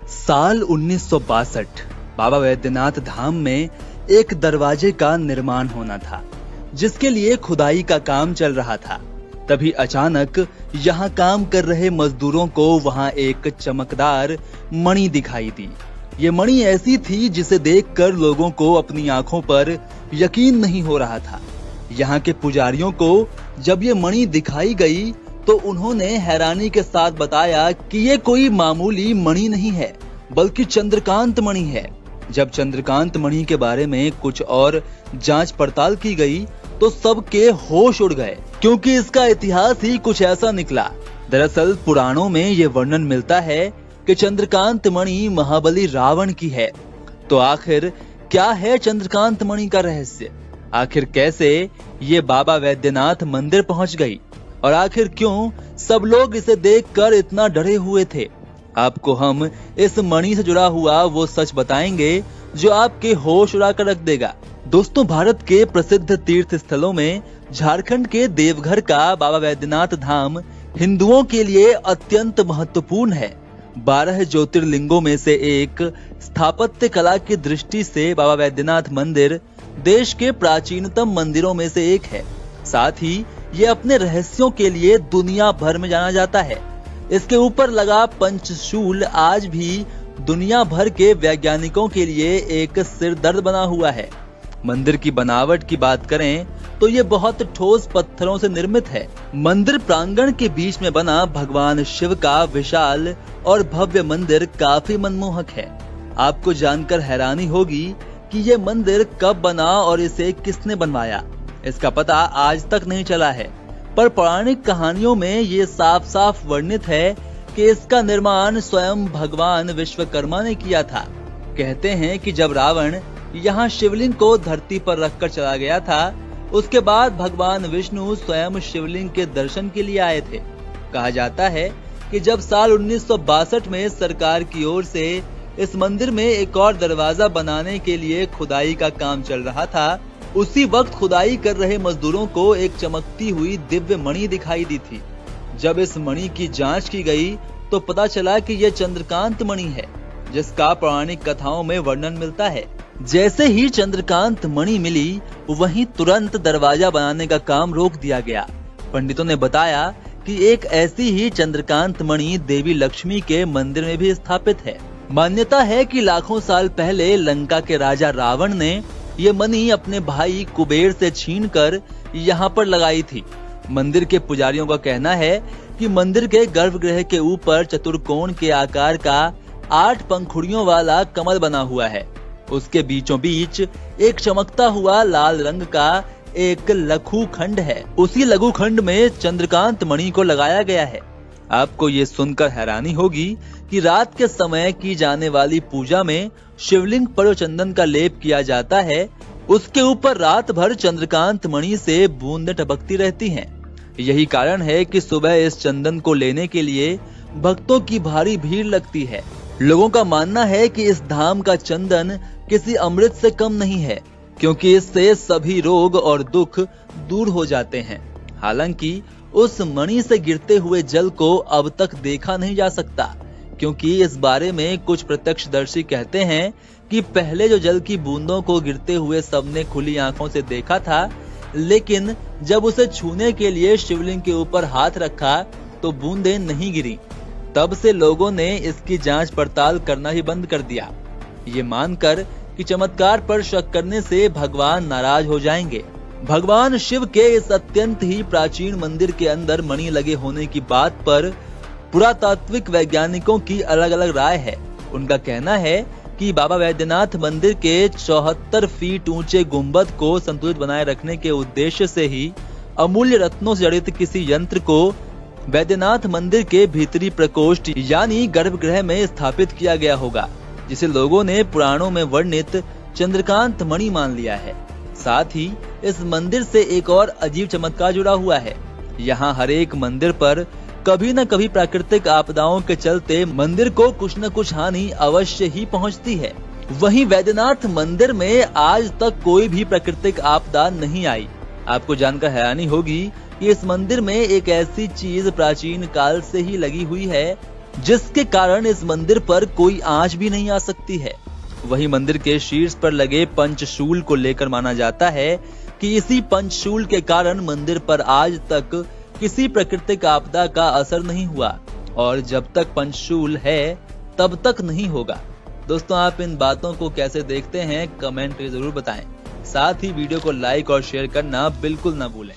साल 1962 बाबा वैद्यनाथ धाम में एक दरवाजे का निर्माण होना था, जिसके लिए खुदाई का काम चल रहा था। तभी अचानक यहाँ काम कर रहे मजदूरों को वहाँ एक चमकदार मणि दिखाई दी। ये मणि ऐसी थी जिसे देखकर लोगों को अपनी आंखों पर यकीन नहीं हो रहा था। यहाँ के पुजारियों को जब ये मणि दिखाई गई तो उन्होंने हैरानी के साथ बताया कि ये कोई मामूली मणि नहीं है, बल्कि चंद्रकांत मणि है। जब चंद्रकांत मणि के बारे में कुछ और जांच पड़ताल की गई तो सबके होश उड़ गए, क्योंकि इसका इतिहास ही कुछ ऐसा निकला। दरअसल पुराणों में ये वर्णन मिलता है कि चंद्रकांत मणि महाबली रावण की है। तो आखिर क्या है चंद्रकांत मणि का रहस्य? आखिर कैसे ये बाबा वैद्यनाथ मंदिर पहुंच गई और आखिर क्यों सब लोग इसे देखकर इतना डरे हुए थे? आपको हम इस मणि से जुड़ा हुआ वो सच बताएंगे जो आपके होश उड़ा कर रख देगा। दोस्तों, भारत के प्रसिद्ध तीर्थ स्थलों में झारखंड के देवघर का बाबा वैद्यनाथ धाम हिंदुओं के लिए अत्यंत महत्वपूर्ण है। 12 ज्योतिर्लिंगों में से एक स्थापत्य कला की दृष्टि से बाबा वैद्यनाथ मंदिर देश के प्राचीनतम मंदिरों में से एक है। साथ ही ये अपने रहस्यों के लिए दुनिया भर में जाना जाता है। इसके ऊपर लगा पंचशूल आज भी दुनिया भर के वैज्ञानिकों के लिए एक सिरदर्द बना हुआ है। मंदिर की बनावट की बात करें तो ये बहुत ठोस पत्थरों से निर्मित है। मंदिर प्रांगण के बीच में बना भगवान शिव का विशाल और भव्य मंदिर काफी मनमोहक है। आपको जानकर हैरानी होगी कि ये मंदिर कब बना और इसे किसने बनवाया, इसका पता आज तक नहीं चला है। पर पौराणिक कहानियों में ये साफ साफ वर्णित है कि इसका निर्माण स्वयं भगवान विश्वकर्मा ने किया था। कहते हैं कि जब रावण यहाँ शिवलिंग को धरती पर रखकर चला गया था, उसके बाद भगवान विष्णु स्वयं शिवलिंग के दर्शन के लिए आए थे। कहा जाता है कि जब साल 1962 में सरकार की ओर से इस मंदिर में एक और दरवाजा बनाने के लिए खुदाई का काम चल रहा था, उसी वक्त खुदाई कर रहे मजदूरों को एक चमकती हुई दिव्य मणि दिखाई दी थी। जब इस मणि की जांच की गई तो पता चला कि यह चंद्रकांत मणि है, जिसका पौराणिक कथाओं में वर्णन मिलता है। जैसे ही चंद्रकांत मणि मिली, वहीं तुरंत दरवाजा बनाने का काम रोक दिया गया। पंडितों ने बताया कि एक ऐसी ही चंद्रकांत मणि देवी लक्ष्मी के मंदिर में भी स्थापित है। मान्यता है कि लाखों साल पहले लंका के राजा रावण ने ये मणि अपने भाई कुबेर से छीनकर यहाँ पर लगाई थी। मंदिर के पुजारियों का कहना है कि मंदिर के गर्भगृह के ऊपर चतुर्कोण के आकार का 8 पंखुड़ियों वाला कमल बना हुआ है। उसके बीचों बीच एक चमकता हुआ लाल रंग का एक लघु खंड है। उसी लघु खंड में चंद्रकांत मणि को लगाया गया है। आपको ये सुनकर हैरानी होगी कि रात के समय की जाने वाली पूजा में शिवलिंग पर चंदन का लेप किया जाता है, उसके ऊपर रात भर चंद्रकांत मणि से बूंदें टपकती रहती हैं। यही कारण है कि सुबह इस चंदन को लेने के लिए भक्तों की भारी भीड़ लगती है। लोगों का मानना है कि इस धाम का चंदन किसी अमृत से कम नहीं है, क्योंकि इससे सभी रोग और दुख दूर हो जाते हैं। हालांकि उस मणि से गिरते हुए जल को अब तक देखा नहीं जा सकता, क्योंकि इस बारे में कुछ प्रत्यक्षदर्शी कहते हैं कि पहले जो जल की बूंदों को गिरते हुए सबने खुली आंखों से देखा था, लेकिन जब उसे छूने के लिए शिवलिंग के ऊपर हाथ रखा तो बूंदें नहीं गिरी। तब से लोगों ने इसकी जांच पड़ताल करना ही बंद कर दिया, ये मानकर कि चमत्कार पर शक करने से भगवान नाराज हो जाएंगे। भगवान शिव के इस अत्यंत ही प्राचीन मंदिर के अंदर मणि लगे होने की बात पर पुरातात्विक वैज्ञानिकों की अलग अलग राय है। उनका कहना है कि बाबा वैद्यनाथ मंदिर के 74 फीट ऊंचे गुंबद को संतुलित बनाए रखने के उद्देश्य से ही अमूल्य रत्नों से जड़ित किसी यंत्र को वैद्यनाथ मंदिर के भीतरी प्रकोष्ठ यानी गर्भगृह में स्थापित किया गया होगा, जिसे लोगों ने पुराणों में वर्णित चंद्रकांत मणि मान लिया है। साथ ही इस मंदिर से एक और अजीब चमत्कार जुड़ा हुआ है। यहाँ हर एक मंदिर पर कभी न कभी प्राकृतिक आपदाओं के चलते मंदिर को कुछ न कुछ हानि अवश्य ही पहुँचती है। वहीं वैद्यनाथ मंदिर में आज तक कोई भी प्राकृतिक आपदा नहीं आई। आपको जानकर हैरानी होगी कि इस मंदिर में एक ऐसी चीज प्राचीन काल से ही लगी हुई है जिसके कारण इस मंदिर पर कोई आंच भी नहीं आ सकती है। वहीं मंदिर के शीर्ष पर लगे पंचशूल को लेकर माना जाता है कि इसी पंचशूल के कारण मंदिर पर आज तक किसी प्राकृतिक आपदा का असर नहीं हुआ और जब तक पंचशूल है तब तक नहीं होगा। दोस्तों, आप इन बातों को कैसे देखते हैं कमेंट में जरूर बताएं। साथ ही वीडियो को लाइक और शेयर करना बिल्कुल ना भूलें।